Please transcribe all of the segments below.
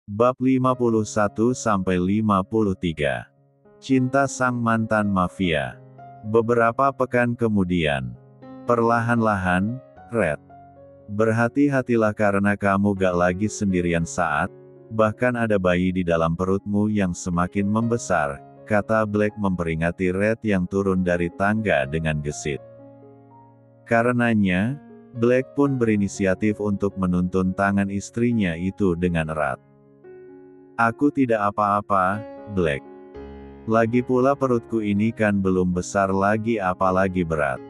Bab 51-53. Cinta sang mantan mafia. Beberapa pekan kemudian. Perlahan-lahan, Red. Berhati-hatilah karena kamu gak lagi sendirian saat, bahkan ada bayi di dalam perutmu yang semakin membesar, kata Black memperingati Red yang turun dari tangga dengan gesit. Karenanya, Black pun berinisiatif untuk menuntun tangan istrinya itu dengan erat. Aku tidak apa-apa, Black. Lagi pula perutku ini kan belum besar lagi apalagi berat.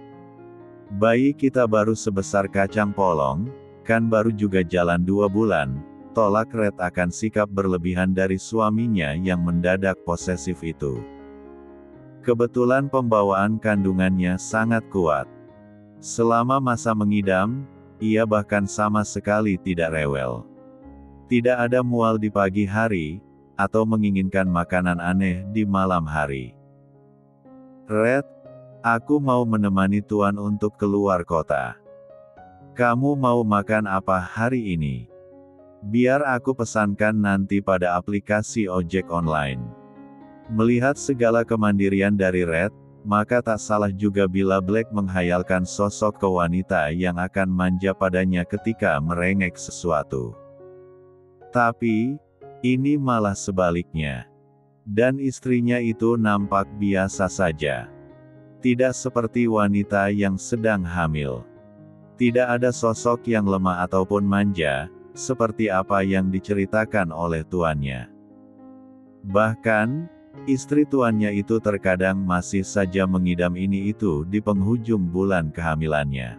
Bayi kita baru sebesar kacang polong, kan baru juga jalan 2 bulan, tolak Red akan sikap berlebihan dari suaminya yang mendadak posesif itu. Kebetulan pembawaan kandungannya sangat kuat. Selama masa mengidam, ia bahkan sama sekali tidak rewel. Tidak ada mual di pagi hari, atau menginginkan makanan aneh di malam hari. Red, aku mau menemani Tuan untuk keluar kota. Kamu mau makan apa hari ini? Biar aku pesankan nanti pada aplikasi ojek online. Melihat segala kemandirian dari Red, maka tak salah juga bila Black menghayalkan sosok wanita yang akan manja padanya ketika merengek sesuatu. Tapi, ini malah sebaliknya. Dan istrinya itu nampak biasa saja. Tidak seperti wanita yang sedang hamil. Tidak ada sosok yang lemah ataupun manja, seperti apa yang diceritakan oleh tuannya. Bahkan, istri tuannya itu terkadang masih saja mengidam ini itu di penghujung bulan kehamilannya.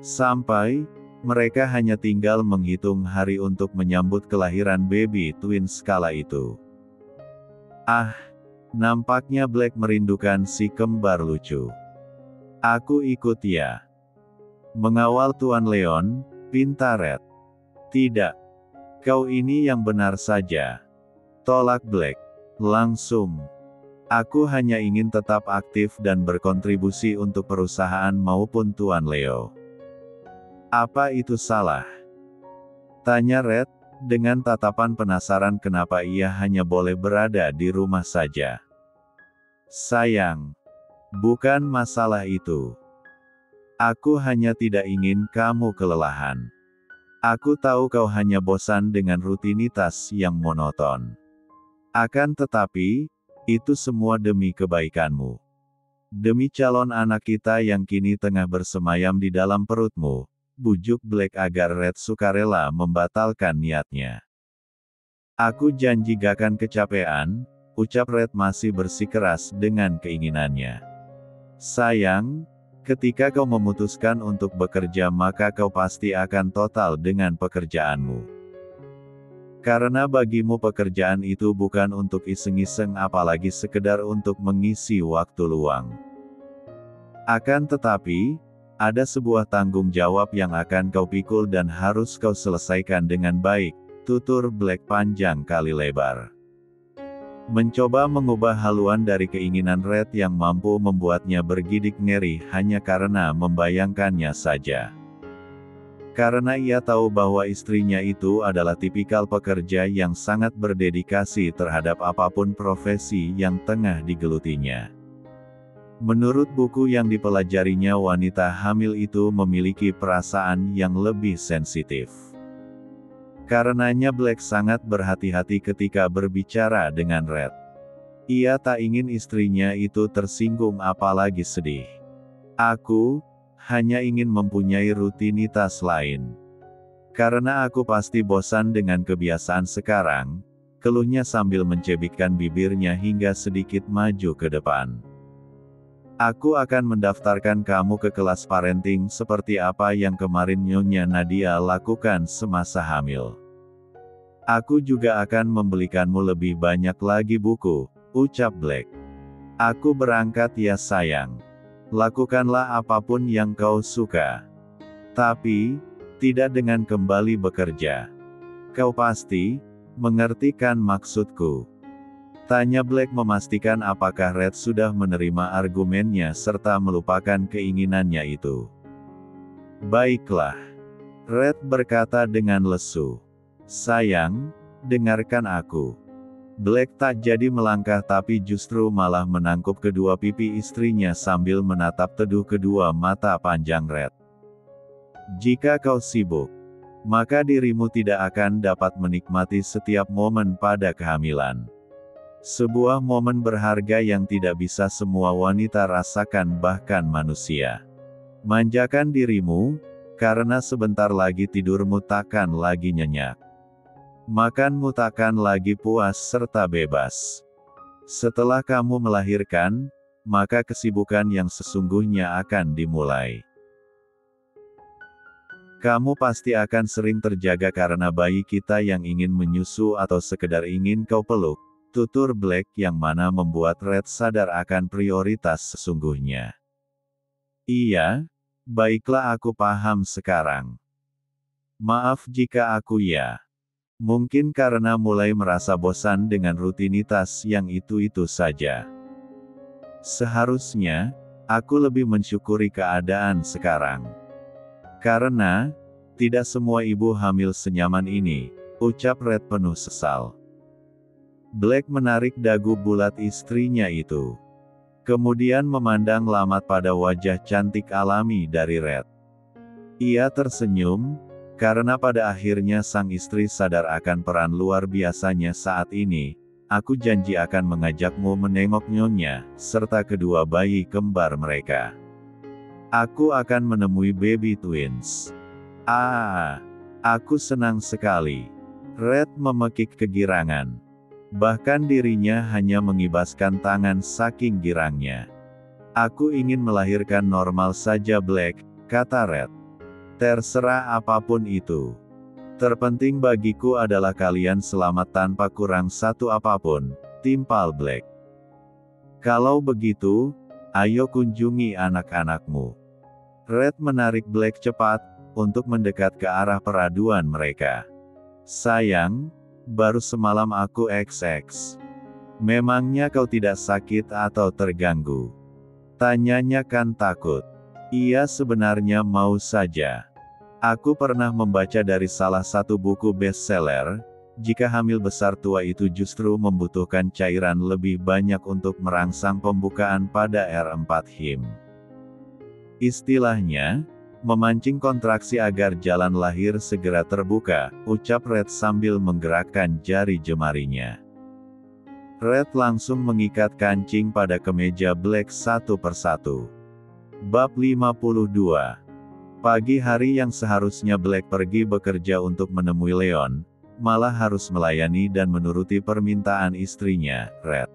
Sampai, mereka hanya tinggal menghitung hari untuk menyambut kelahiran baby twins kala itu. Ah, nampaknya Black merindukan si kembar lucu. Aku ikut ya. Mengawal Tuan Leon, pinta Red. Tidak. Kau ini yang benar saja. Tolak Black. Langsung. Aku hanya ingin tetap aktif dan berkontribusi untuk perusahaan maupun Tuan Leo. Apa itu salah? Tanya Red, dengan tatapan penasaran kenapa ia hanya boleh berada di rumah saja. Sayang. Bukan masalah itu. Aku hanya tidak ingin kamu kelelahan. Aku tahu kau hanya bosan dengan rutinitas yang monoton. Akan tetapi, itu semua demi kebaikanmu. Demi calon anak kita yang kini tengah bersemayam di dalam perutmu. Bujuk Black agar Red sukarela membatalkan niatnya. Aku janji gak akan kecapean, ucap Red masih bersikeras dengan keinginannya. Sayang, ketika kau memutuskan untuk bekerja maka kau pasti akan total dengan pekerjaanmu. Karena bagimu pekerjaan itu bukan untuk iseng-iseng apalagi sekedar untuk mengisi waktu luang. Akan tetapi, ada sebuah tanggung jawab yang akan kau pikul dan harus kau selesaikan dengan baik, tutur Black panjang kali lebar. Mencoba mengubah haluan dari keinginan Red yang mampu membuatnya bergidik ngeri hanya karena membayangkannya saja. Karena ia tahu bahwa istrinya itu adalah tipikal pekerja yang sangat berdedikasi terhadap apapun profesi yang tengah digelutinya. Menurut buku yang dipelajarinya wanita hamil itu memiliki perasaan yang lebih sensitif. Karenanya Black sangat berhati-hati ketika berbicara dengan Red. Ia tak ingin istrinya itu tersinggung apalagi sedih. Aku hanya ingin mempunyai rutinitas lain. Karena aku pasti bosan dengan kebiasaan sekarang, keluhnya sambil mencebikkan bibirnya hingga sedikit maju ke depan. Aku akan mendaftarkan kamu ke kelas parenting seperti apa yang kemarin Nyonya Nadia lakukan semasa hamil. Aku juga akan membelikanmu lebih banyak lagi buku, ucap Black. Aku berangkat ya sayang. Lakukanlah apapun yang kau suka. Tapi, tidak dengan kembali bekerja. Kau pasti mengerti kan maksudku? Tanya Black memastikan apakah Red sudah menerima argumennya serta melupakan keinginannya itu. Baiklah. Red berkata dengan lesu. Sayang, dengarkan aku. Black tak jadi melangkah tapi justru malah menangkup kedua pipi istrinya sambil menatap teduh kedua mata panjang Red. Jika kau sibuk, maka dirimu tidak akan dapat menikmati setiap momen pada kehamilan. Sebuah momen berharga yang tidak bisa semua wanita rasakan bahkan manusia. Manjakan dirimu, karena sebentar lagi tidurmu takkan lagi nyenyak. Makanmu takkan lagi puas serta bebas. Setelah kamu melahirkan, maka kesibukan yang sesungguhnya akan dimulai. Kamu pasti akan sering terjaga karena bayi kita yang ingin menyusu atau sekedar ingin kau peluk. Tutur Black yang mana membuat Red sadar akan prioritas sesungguhnya. Iya, baiklah aku paham sekarang. Maaf jika aku ya. Mungkin karena mulai merasa bosan dengan rutinitas yang itu-itu saja. Seharusnya, aku lebih mensyukuri keadaan sekarang. Karena, tidak semua ibu hamil senyaman ini, ucap Red penuh sesal. Black menarik dagu bulat istrinya itu. Kemudian memandang lamat pada wajah cantik alami dari Red. Ia tersenyum, karena pada akhirnya sang istri sadar akan peran luar biasanya saat ini. Aku janji akan mengajakmu menengok nyonya, serta kedua bayi kembar mereka. Aku akan menemui baby twins. Aku senang sekali. Red memekik kegirangan. Bahkan dirinya hanya mengibaskan tangan saking girangnya. Aku ingin melahirkan normal saja Black, kata Red. Terserah apapun itu. Terpenting bagiku adalah kalian selamat tanpa kurang satu apapun, timpal Black. Kalau begitu, ayo kunjungi anak-anakmu. Red menarik Black cepat, untuk mendekat ke arah peraduan mereka. Sayang, baru semalam aku XX. Memangnya kau tidak sakit atau terganggu? Tanyanya kan takut. Ia sebenarnya mau saja. Aku pernah membaca dari salah satu buku bestseller, jika hamil besar tua itu justru membutuhkan cairan lebih banyak untuk merangsang pembukaan pada R4 him. Istilahnya, memancing kontraksi agar jalan lahir segera terbuka, ucap Red sambil menggerakkan jari jemarinya. Red langsung mengikat kancing pada kemeja Black satu persatu. Bab 52. Pagi hari yang seharusnya Black pergi bekerja untuk menemui Leon, malah harus melayani dan menuruti permintaan istrinya, Red.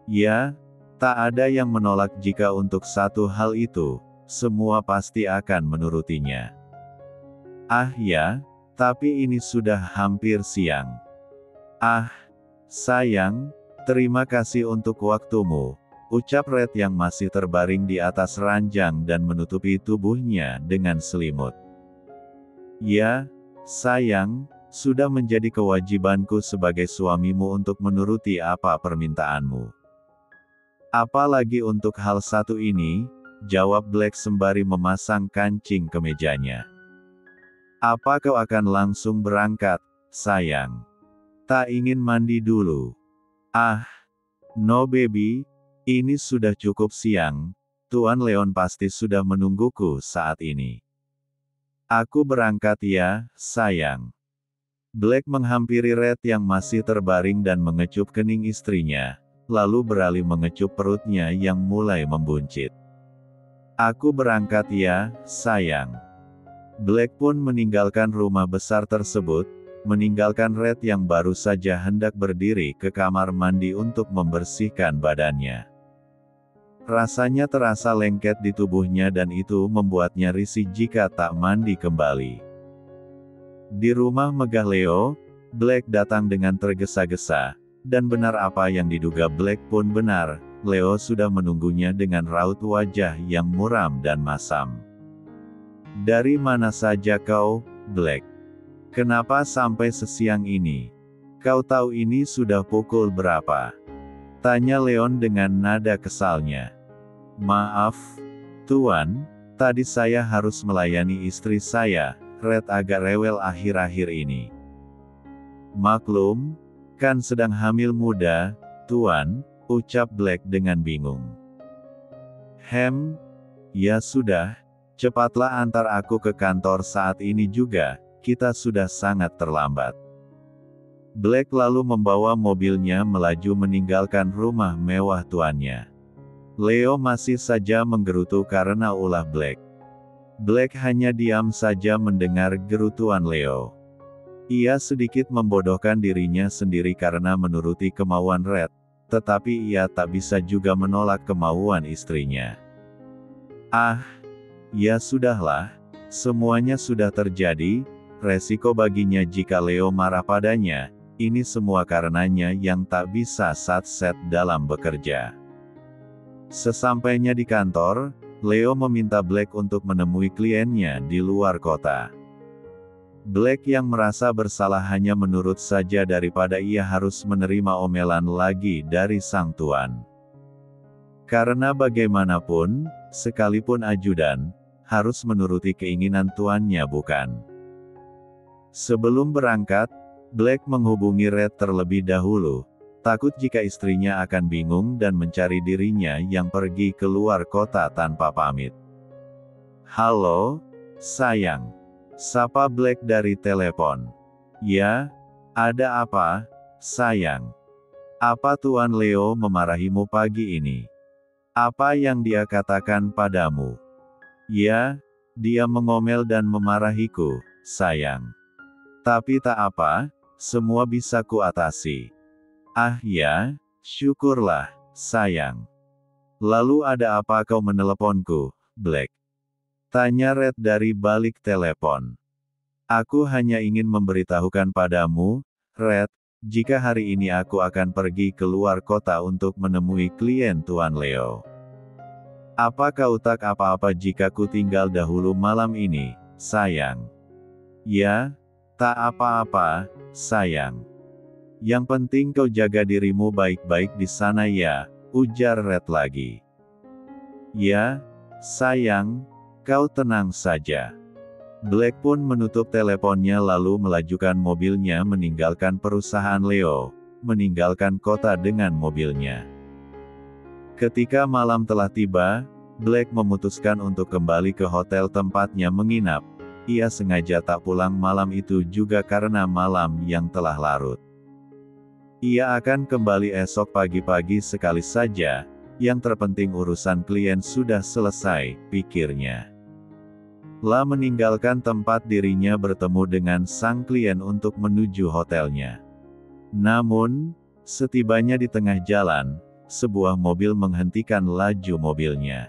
Ya, tak ada yang menolak jika untuk satu hal itu, semua pasti akan menurutinya. Ya, tapi ini sudah hampir siang. Sayang, terima kasih untuk waktumu, ucap Red yang masih terbaring di atas ranjang dan menutupi tubuhnya dengan selimut. Ya, sayang, sudah menjadi kewajibanku sebagai suamimu untuk menuruti apa permintaanmu. Apalagi untuk hal satu ini, jawab Black sembari memasang kancing kemejanya. Apa kau akan langsung berangkat, sayang? Tak ingin mandi dulu? No baby, ini sudah cukup siang, Tuan Leon pasti sudah menungguku saat ini. Aku berangkat ya, sayang. Black menghampiri Red yang masih terbaring dan mengecup kening istrinya, lalu beralih mengecup perutnya yang mulai membuncit. Aku berangkat ya, sayang. Black pun meninggalkan rumah besar tersebut, meninggalkan Red yang baru saja hendak berdiri ke kamar mandi untuk membersihkan badannya. Rasanya terasa lengket di tubuhnya dan itu membuatnya risih jika tak mandi kembali. Di rumah megah Leo, Black datang dengan tergesa-gesa, dan benar apa yang diduga Black pun benar. Leo sudah menunggunya dengan raut wajah yang muram dan masam. Dari mana saja kau, Black? Kenapa sampai sesiang ini? Kau tahu ini sudah pukul berapa? Tanya Leon dengan nada kesalnya. Maaf, Tuan, tadi saya harus melayani istri saya. Red agak rewel akhir-akhir ini. Maklum, kan sedang hamil muda, Tuan, ucap Black dengan bingung. Ya sudah, cepatlah antar aku ke kantor saat ini juga, kita sudah sangat terlambat. Black lalu membawa mobilnya melaju meninggalkan rumah mewah tuannya. Leo masih saja menggerutu karena ulah Black. Black hanya diam saja mendengar gerutuan Leo. Ia sedikit membodohkan dirinya sendiri karena menuruti kemauan Red, tetapi ia tak bisa juga menolak kemauan istrinya. Ya sudahlah, semuanya sudah terjadi, resiko baginya jika Leo marah padanya. Ini semua karenanya yang tak bisa satset dalam bekerja. Sesampainya di kantor, Leo meminta Black untuk menemui kliennya di luar kota. Black yang merasa bersalah hanya menurut saja daripada ia harus menerima omelan lagi dari sang tuan. Karena bagaimanapun, sekalipun ajudan, harus menuruti keinginan tuannya bukan? Sebelum berangkat, Black menghubungi Red terlebih dahulu, takut jika istrinya akan bingung dan mencari dirinya yang pergi keluar kota tanpa pamit. Halo, sayang. Sapa Black dari telepon. Ya, ada apa, sayang? Apa Tuan Leo memarahimu pagi ini? Apa yang dia katakan padamu? Ya, dia mengomel dan memarahiku, sayang. Tapi tak apa, semua bisa kuatasi. Ya, syukurlah, sayang. Lalu ada apa kau meneleponku, Black? Tanya Red dari balik telepon. Aku hanya ingin memberitahukan padamu, Red, jika hari ini aku akan pergi keluar kota untuk menemui klien Tuan Leo. Apa kau tak apa-apa jika ku tinggal dahulu malam ini, sayang? Ya, tak apa-apa, sayang. Yang penting kau jaga dirimu baik-baik di sana ya, ujar Red lagi. Ya, sayang, kau tenang saja. Black pun menutup teleponnya lalu melajukan mobilnya meninggalkan perusahaan Leo, meninggalkan kota dengan mobilnya. Ketika malam telah tiba, Black memutuskan untuk kembali ke hotel tempatnya menginap. Ia sengaja tak pulang malam itu juga karena malam yang telah larut. Ia akan kembali esok pagi-pagi sekali saja, yang terpenting urusan klien sudah selesai, pikirnya. La meninggalkan tempat dirinya bertemu dengan sang klien untuk menuju hotelnya. Namun, setibanya di tengah jalan, sebuah mobil menghentikan laju mobilnya.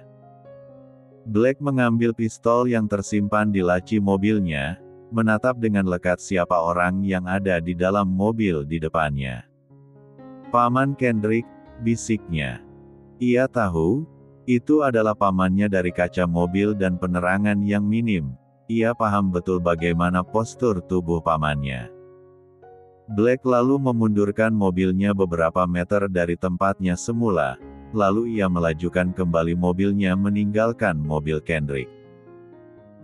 Black mengambil pistol yang tersimpan di laci mobilnya, menatap dengan lekat siapa orang yang ada di dalam mobil di depannya. Paman Kendrick, bisiknya. Ia tahu, itu adalah pamannya dari kaca mobil dan penerangan yang minim. Ia paham betul bagaimana postur tubuh pamannya. Black lalu memundurkan mobilnya beberapa meter dari tempatnya semula, lalu ia melajukan kembali mobilnya meninggalkan mobil Kendrick.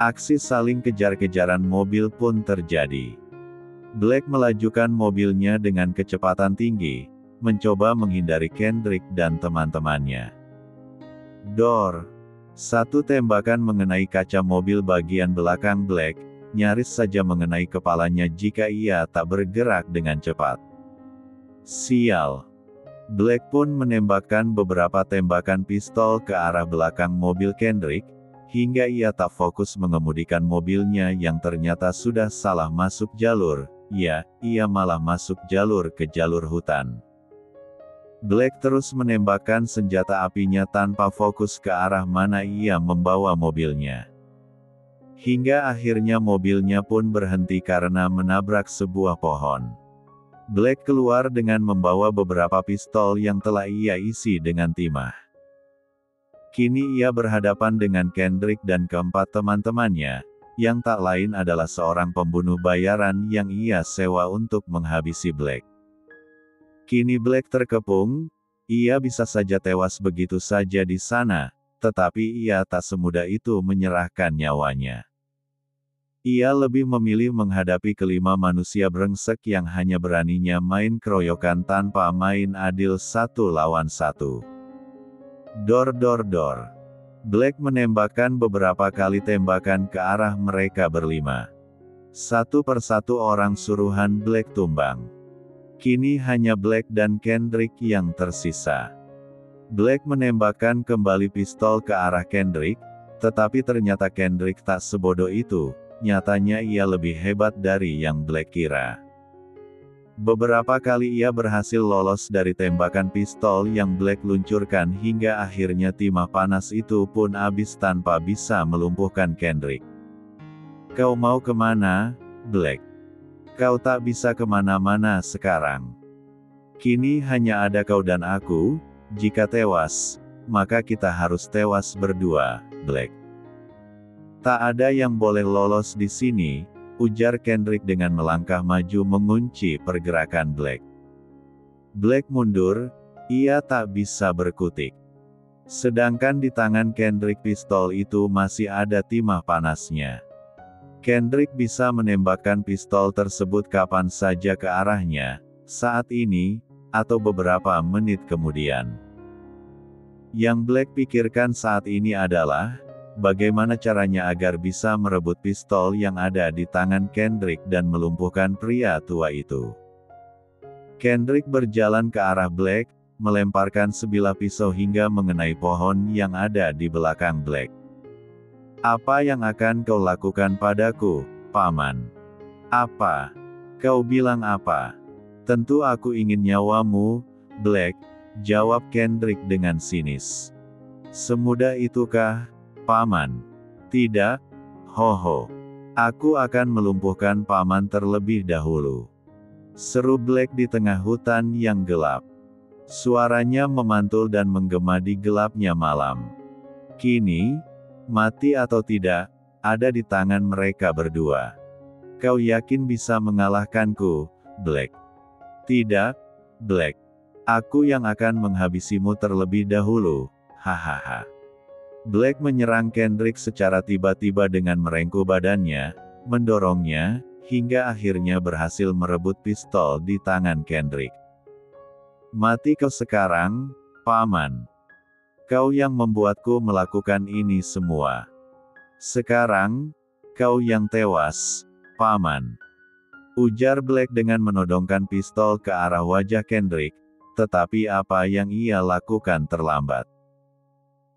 Aksi saling kejar-kejaran mobil pun terjadi. Black melajukan mobilnya dengan kecepatan tinggi, mencoba menghindari Kendrick dan teman-temannya. Satu tembakan mengenai kaca mobil bagian belakang Black, nyaris saja mengenai kepalanya jika ia tak bergerak dengan cepat. Sial. Black pun menembakkan beberapa tembakan pistol ke arah belakang mobil Kendrick, hingga ia tak fokus mengemudikan mobilnya yang ternyata sudah salah masuk jalur. Ya, ia malah masuk jalur ke jalur hutan. Black terus menembakkan senjata apinya tanpa fokus ke arah mana ia membawa mobilnya. Hingga akhirnya mobilnya pun berhenti karena menabrak sebuah pohon. Black keluar dengan membawa beberapa pistol yang telah ia isi dengan timah. Kini ia berhadapan dengan Kendrick dan keempat teman-temannya, yang tak lain adalah seorang pembunuh bayaran yang ia sewa untuk menghabisi Black. Kini Black terkepung, ia bisa saja tewas begitu saja di sana, tetapi ia tak semudah itu menyerahkan nyawanya. Ia lebih memilih menghadapi kelima manusia brengsek yang hanya beraninya main keroyokan tanpa main adil satu lawan satu. Dor dor dor. Black menembakkan beberapa kali tembakan ke arah mereka berlima. Satu persatu orang suruhan Black tumbang. Kini hanya Black dan Kendrick yang tersisa. Black menembakkan kembali pistol ke arah Kendrick, tetapi ternyata Kendrick tak sebodoh itu. Nyatanya ia lebih hebat dari yang Black kira. Beberapa kali ia berhasil lolos dari tembakan pistol yang Black luncurkan hingga akhirnya timah panas itu pun habis tanpa bisa melumpuhkan Kendrick. Kau mau kemana, Black? Kau tak bisa kemana-mana sekarang. Kini hanya ada kau dan aku, jika tewas, maka kita harus tewas berdua, Black. Tak ada yang boleh lolos di sini, ujar Kendrick dengan melangkah maju mengunci pergerakan Black. Black mundur, ia tak bisa berkutik. Sedangkan di tangan Kendrick pistol itu masih ada timah panasnya. Kendrick bisa menembakkan pistol tersebut kapan saja ke arahnya, saat ini, atau beberapa menit kemudian. Yang Black pikirkan saat ini adalah, bagaimana caranya agar bisa merebut pistol yang ada di tangan Kendrick dan melumpuhkan pria tua itu. Kendrick berjalan ke arah Black, melemparkan sebilah pisau hingga mengenai pohon yang ada di belakang Black. Apa yang akan kau lakukan padaku, Paman? Apa? Kau bilang apa? Tentu aku ingin nyawamu, Black, jawab Kendrick dengan sinis. Semudah itukah, Paman? Tidak, hoho. Aku akan melumpuhkan Paman terlebih dahulu. Seru Black di tengah hutan yang gelap. Suaranya memantul dan menggema di gelapnya malam. Kini, mati atau tidak, ada di tangan mereka berdua. Kau yakin bisa mengalahkanku, Black? Tidak, Black. Aku yang akan menghabisimu terlebih dahulu, hahaha. Black menyerang Kendrick secara tiba-tiba dengan merengkuh badannya, mendorongnya, hingga akhirnya berhasil merebut pistol di tangan Kendrick. Mati kau sekarang, Paman. Kau yang membuatku melakukan ini semua. Sekarang, kau yang tewas, Paman. Ujar Black dengan menodongkan pistol ke arah wajah Kendrick, tetapi apa yang ia lakukan terlambat.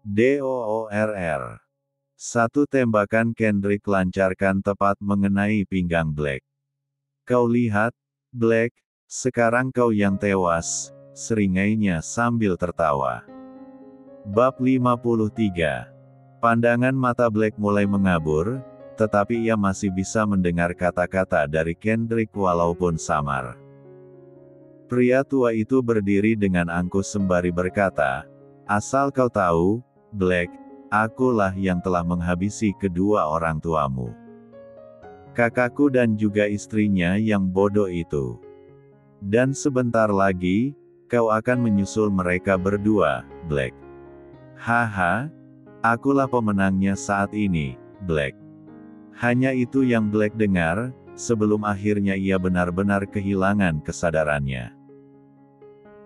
DOORR. Satu tembakan Kendrick lancarkan tepat mengenai pinggang Black. Kau lihat, Black, sekarang kau yang tewas, seringainya sambil tertawa. Bab 53. Pandangan mata Black mulai mengabur, tetapi ia masih bisa mendengar kata-kata dari Kendrick walaupun samar. Pria tua itu berdiri dengan angkuh sembari berkata, asal kau tahu, Black, akulah yang telah menghabisi kedua orang tuamu. Kakakku dan juga istrinya yang bodoh itu. Dan sebentar lagi, kau akan menyusul mereka berdua, Black. Haha, akulah pemenangnya saat ini, Black. Hanya itu yang Black dengar, sebelum akhirnya ia benar-benar kehilangan kesadarannya.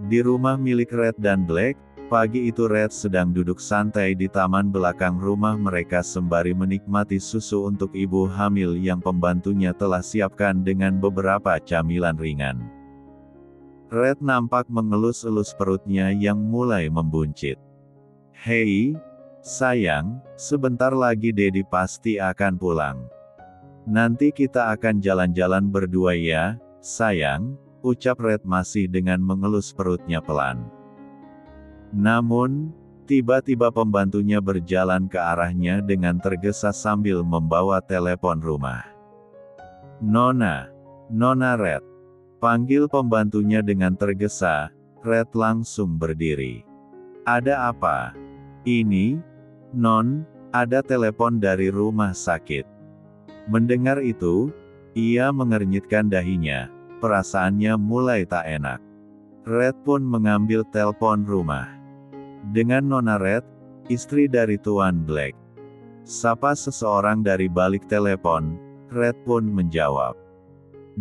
Di rumah milik Red dan Black, pagi itu Red sedang duduk santai di taman belakang rumah mereka sembari menikmati susu untuk ibu hamil yang pembantunya telah siapkan dengan beberapa camilan ringan. Red nampak mengelus-elus perutnya yang mulai membuncit. Hei, sayang, sebentar lagi Dedi pasti akan pulang. Nanti kita akan jalan-jalan berdua ya, sayang, ucap Red masih dengan mengelus perutnya pelan. Namun, tiba-tiba pembantunya berjalan ke arahnya dengan tergesa sambil membawa telepon rumah. Nona Red. Panggil pembantunya dengan tergesa, Red langsung berdiri. Ada apa? Ini, Non, ada telepon dari rumah sakit. Mendengar itu, ia mengernyitkan dahinya, perasaannya mulai tak enak. Red pun mengambil telepon rumah. Dengan Nona Red, istri dari Tuan Black. Sapa seseorang dari balik telepon, Red pun menjawab.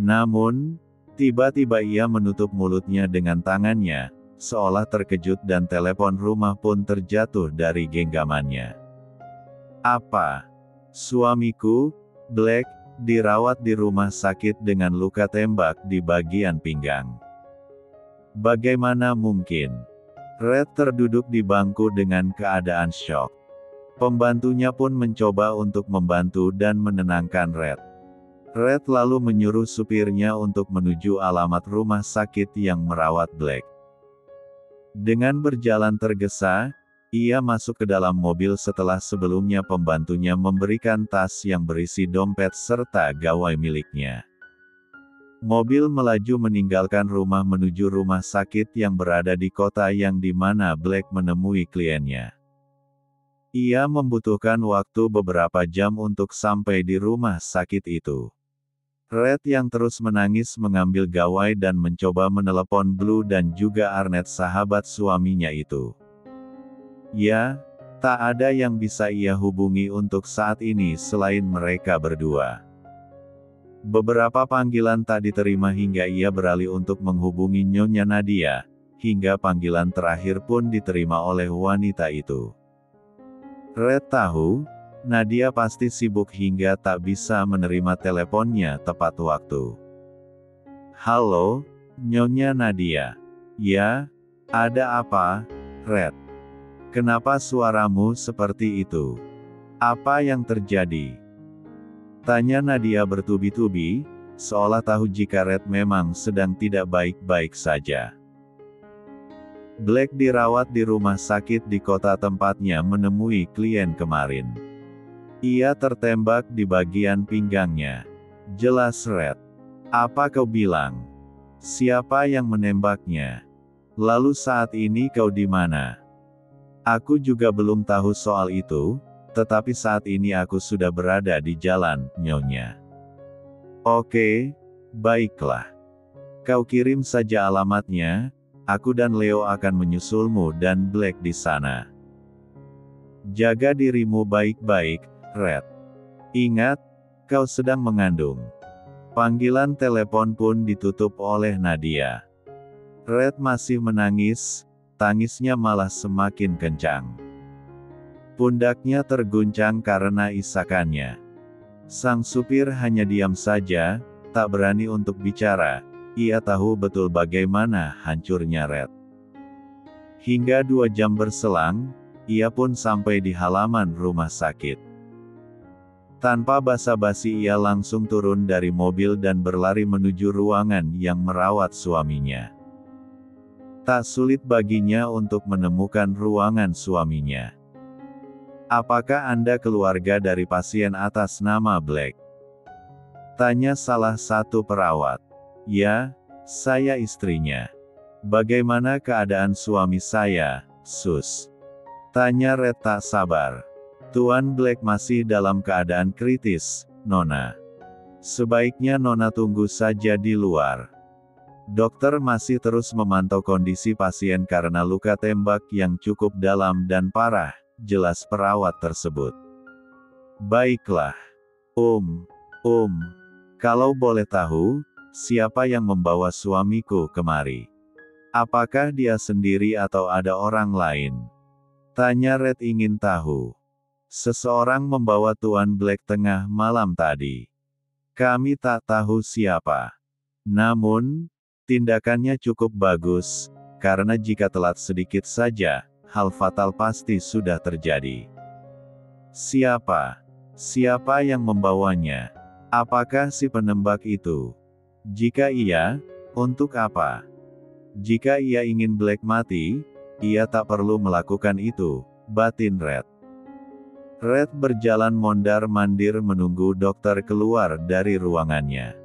Namun, tiba-tiba ia menutup mulutnya dengan tangannya, seolah terkejut dan telepon rumah pun terjatuh dari genggamannya. Apa? Suamiku, Black, dirawat di rumah sakit dengan luka tembak di bagian pinggang. Bagaimana mungkin? Red terduduk di bangku dengan keadaan syok. Pembantunya pun mencoba untuk membantu dan menenangkan Red. Red lalu menyuruh supirnya untuk menuju alamat rumah sakit yang merawat Black. Dengan berjalan tergesa, ia masuk ke dalam mobil setelah sebelumnya pembantunya memberikan tas yang berisi dompet serta gawai miliknya. Mobil melaju meninggalkan rumah menuju rumah sakit yang berada di kota yang di mana Black menemui kliennya. Ia membutuhkan waktu beberapa jam untuk sampai di rumah sakit itu. Red yang terus menangis mengambil gawai dan mencoba menelepon Blue dan juga Arnett sahabat suaminya itu. Ya, tak ada yang bisa ia hubungi untuk saat ini selain mereka berdua. Beberapa panggilan tak diterima hingga ia beralih untuk menghubungi Nyonya Nadia, hingga panggilan terakhir pun diterima oleh wanita itu. Red tahu, Nadia pasti sibuk hingga tak bisa menerima teleponnya tepat waktu. Halo, Nyonya Nadia. Ya, ada apa, Red? Kenapa suaramu seperti itu? Apa yang terjadi? Tanya Nadia bertubi-tubi, seolah tahu jika Red memang sedang tidak baik-baik saja. Black dirawat di rumah sakit di kota tempatnya menemui klien kemarin. Ia tertembak di bagian pinggangnya. Jelas Red. Apa kau bilang? Siapa yang menembaknya? Lalu saat ini kau di mana? Aku juga belum tahu soal itu. Tetapi saat ini aku sudah berada di jalan, Nyonya. Oke, baiklah. Kau kirim saja alamatnya, aku dan Leo akan menyusulmu dan Black di sana. Jaga dirimu baik-baik, Red. Ingat, kau sedang mengandung. Panggilan telepon pun ditutup oleh Nadia. Red masih menangis, tangisnya malah semakin kencang. Pundaknya terguncang karena isakannya. Sang supir hanya diam saja, tak berani untuk bicara. Ia tahu betul bagaimana hancurnya Red. Hingga 2 jam berselang, ia pun sampai di halaman rumah sakit. Tanpa basa-basi ia langsung turun dari mobil dan berlari menuju ruangan yang merawat suaminya. Tak sulit baginya untuk menemukan ruangan suaminya. Apakah Anda keluarga dari pasien atas nama Black? Tanya salah satu perawat. Ya, saya istrinya. Bagaimana keadaan suami saya, Sus? Tanya Red tak sabar. Tuan Black masih dalam keadaan kritis, Nona. Sebaiknya Nona tunggu saja di luar. Dokter masih terus memantau kondisi pasien karena luka tembak yang cukup dalam dan parah. Jelas perawat tersebut. Baiklah. Kalau boleh tahu, siapa yang membawa suamiku kemari? Apakah dia sendiri atau ada orang lain? Tanya Red ingin tahu. Seseorang membawa Tuan Black tengah malam tadi. Kami tak tahu siapa. Namun, tindakannya cukup bagus, karena jika telat sedikit saja, hal fatal pasti sudah terjadi. Siapa? Siapa yang membawanya? Apakah si penembak itu? Jika iya, untuk apa? Jika ia ingin Black mati, ia tak perlu melakukan itu, batin Red. Red berjalan mondar-mandir menunggu dokter keluar dari ruangannya.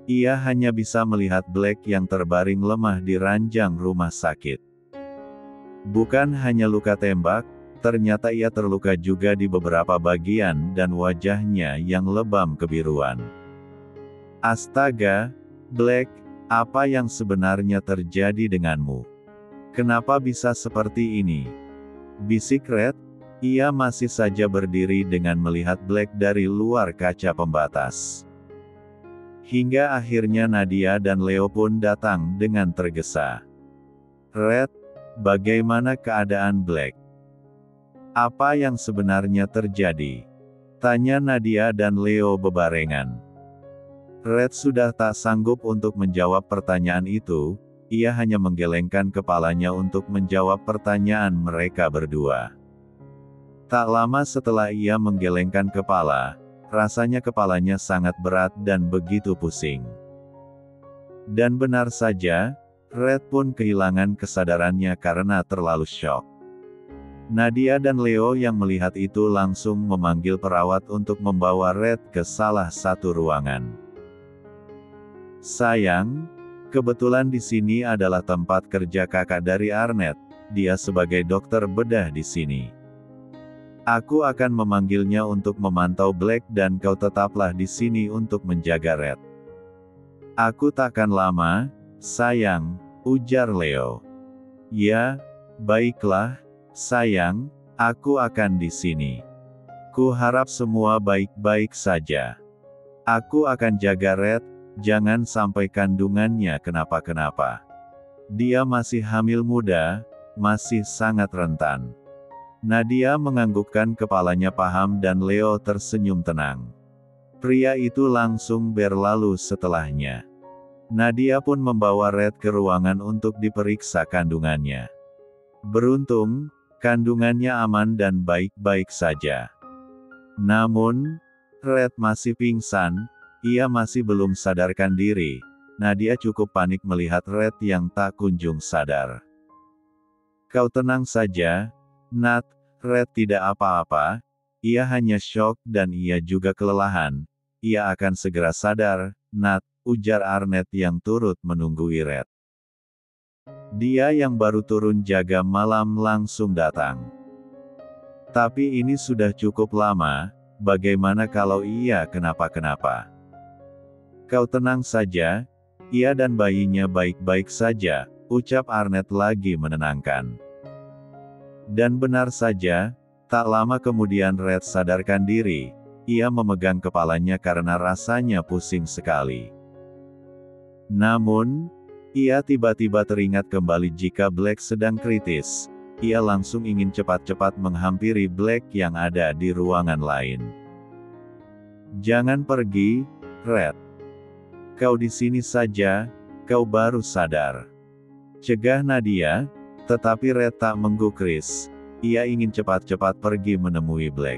Ia hanya bisa melihat Black yang terbaring lemah di ranjang rumah sakit. Bukan hanya luka tembak, ternyata ia terluka juga di beberapa bagian dan wajahnya yang lebam kebiruan. Astaga, Black, Apa yang sebenarnya terjadi denganmu? Kenapa bisa seperti ini? Bisik Red. Ia masih saja berdiri dengan melihat Black dari luar kaca pembatas. Hingga akhirnya Nadia dan Leo pun datang dengan tergesa. Red, bagaimana keadaan Black? Apa yang sebenarnya terjadi? Tanya Nadia dan Leo bebarengan. Red sudah tak sanggup untuk menjawab pertanyaan itu, ia hanya menggelengkan kepalanya untuk menjawab pertanyaan mereka berdua. Tak lama setelah ia menggelengkan kepala, rasanya kepalanya sangat berat dan begitu pusing. Dan benar saja, Red pun kehilangan kesadarannya karena terlalu syok. Nadia dan Leo yang melihat itu langsung memanggil perawat untuk membawa Red ke salah satu ruangan. Sayang, kebetulan di sini adalah tempat kerja kakak dari Arnett, dia sebagai dokter bedah di sini. Aku akan memanggilnya untuk memantau Black dan kau tetaplah di sini untuk menjaga Red. Aku takkan lama, sayang, ujar Leo. Ya, baiklah, sayang, aku akan di sini. Ku harap semua baik-baik saja. Aku akan jaga Red, jangan sampai kandungannya kenapa-kenapa. Dia masih hamil muda, masih sangat rentan. Nadia menganggukkan kepalanya paham dan Leo tersenyum tenang. Pria itu langsung berlalu setelahnya. Nadia pun membawa Red ke ruangan untuk diperiksa kandungannya. Beruntung, kandungannya aman dan baik-baik saja. Namun, Red masih pingsan, ia masih belum sadarkan diri. Nadia cukup panik melihat Red yang tak kunjung sadar. Kau tenang saja, Nat, Red tidak apa-apa, ia hanya syok dan ia juga kelelahan. Ia akan segera sadar, Nat, ujar Arnett yang turut menunggui Red. Dia yang baru turun jaga malam langsung datang. Tapi ini sudah cukup lama, bagaimana kalau ia kenapa-kenapa? Kau tenang saja, ia dan bayinya baik-baik saja, ucap Arnett lagi menenangkan. Dan benar saja, tak lama kemudian Red sadarkan diri, ia memegang kepalanya karena rasanya pusing sekali. Namun, ia tiba-tiba teringat kembali jika Black sedang kritis, ia langsung ingin cepat-cepat menghampiri Black yang ada di ruangan lain. Jangan pergi, Red. Kau di sini saja, kau baru sadar. Cegah Nadia. Tetapi Red tak menggubris. Ia ingin cepat-cepat pergi menemui Black.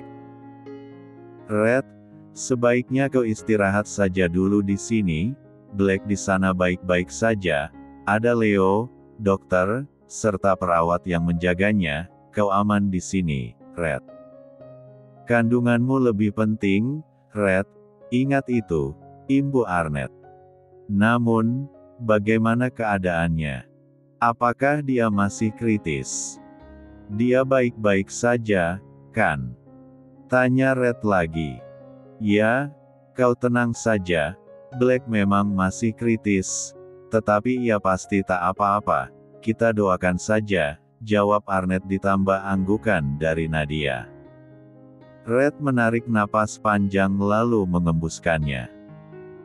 Red, sebaiknya kau istirahat saja dulu di sini. Black di sana baik-baik saja. Ada Leo, dokter, serta perawat yang menjaganya. Kau aman di sini, Red. Kandunganmu lebih penting, Red. Ingat itu, imbu Arnett. Namun, bagaimana keadaannya? Apakah dia masih kritis? Dia baik-baik saja, kan? Tanya Red lagi. Ya, kau tenang saja, Black memang masih kritis. Tetapi ia pasti tak apa-apa, kita doakan saja, jawab Arnett ditambah anggukan dari Nadia. Red menarik napas panjang lalu mengembuskannya.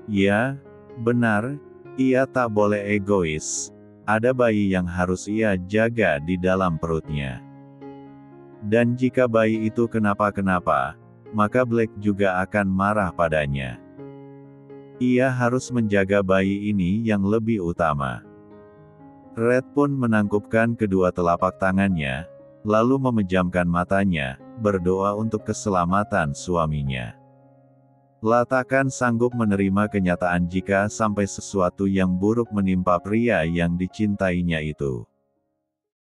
Ya, benar, ia tak boleh egois. Ada bayi yang harus ia jaga di dalam perutnya. Dan jika bayi itu kenapa-kenapa, maka Black juga akan marah padanya. Ia harus menjaga bayi ini yang lebih utama. Red pun menangkupkan kedua telapak tangannya, lalu memejamkan matanya, berdoa untuk keselamatan suaminya. Latakan sanggup menerima kenyataan jika sampai sesuatu yang buruk menimpa pria yang dicintainya itu.